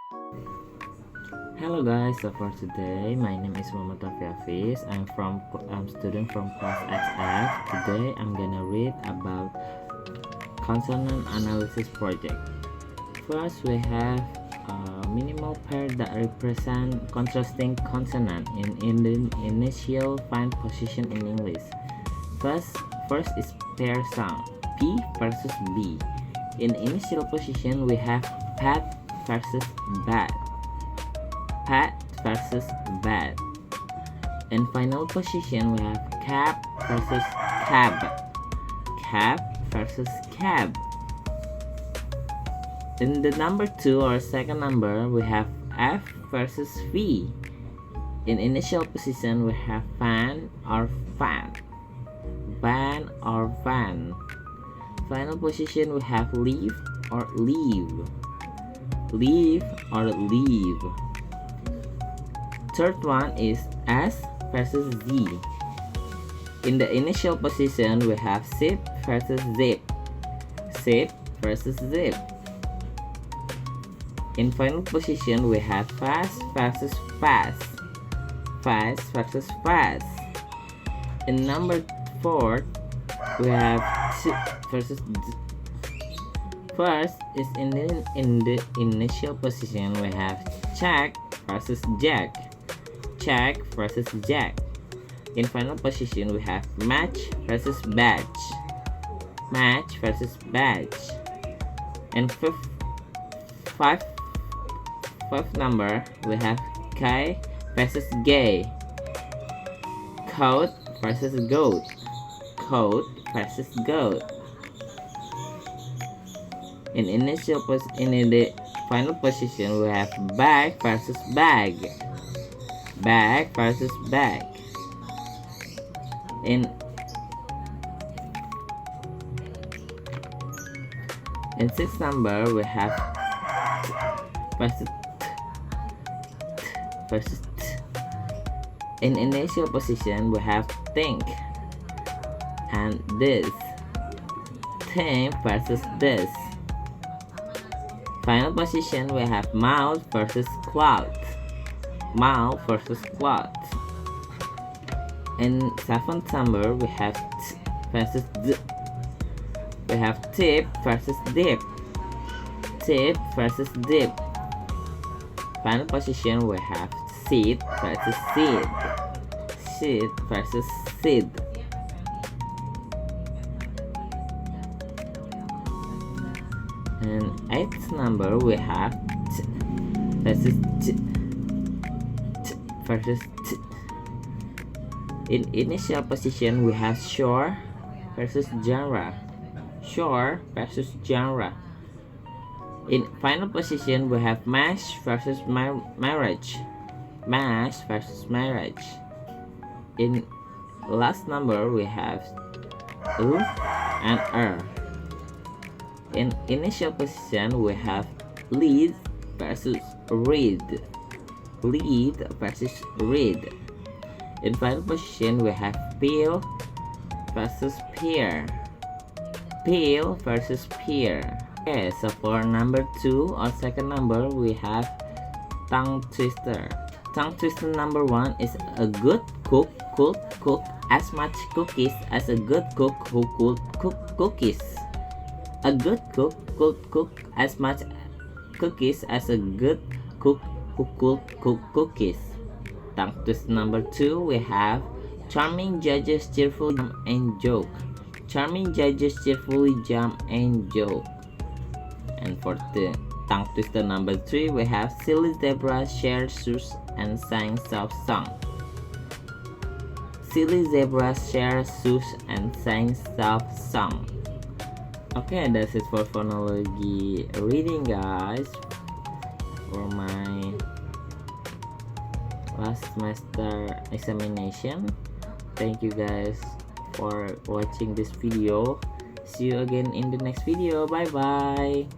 Hello guys, so for today my name is Muhammad Rafi Hafiz. I'm student from class XF. Today I'm gonna read about consonant analysis project. First we have a minimal pair that represent contrasting consonant in the initial find position in English. First is pair sound P versus B. In initial position we have pat versus bat. Pat versus bad. In final position we have cab versus cab. Cab versus cab. In the number 2 or second number we have F versus V. In initial position we have fan or fan. Van or van. Final position we have leave or leave. Leave or leave. Third one is S versus Z. In the initial position we have zip versus zip. Zip versus zip. In final position we have fast versus fast. Fast versus fast. In number 4 we have versus first is in the initial position we have check versus jack. Check versus jack. In final position we have match versus badge. Match versus badge. And fifth number we have K versus gay. Coat versus goat. Coat versus goat. In the final position we have bag versus bag. Bag versus bag. In sixth number we have versus in initial position we have think and this. Think versus this. Final position we have mouth versus cloud. Mouth versus cloud. In seventh number we have versus d. We have tip versus dip. Tip versus dip. Final position we have seed versus seed. Seed versus seed. And eighth number we have t versus t. Versus t. In initial position we have shore versus genre. Shore versus genre. In final position we have mash versus marriage. Mash versus marriage. In last number we have and in initial position we have lead versus read. Lead versus read. In final position we have peel versus peer. Peel versus peer. Okay, so for number 2 or second number we have tongue twister. Tongue twister number 1 is a good cook could cook as much cookies as a good cook who could cook cookies. A good cook could cook as much cookies as a good cook who could cook cookies. Tongue twister number 2 we have charming judges cheerfully jump and joke. Charming judges cheerfully jump and joke. And for the tongue twister number 3 we have silly zebra shared shoes and sang soft song. Silly zebra shared shoes and sang soft song. Okay, that's it for phonology reading guys, for my last semester examination. Thank you guys for watching this video. See you again in the next video. Bye bye.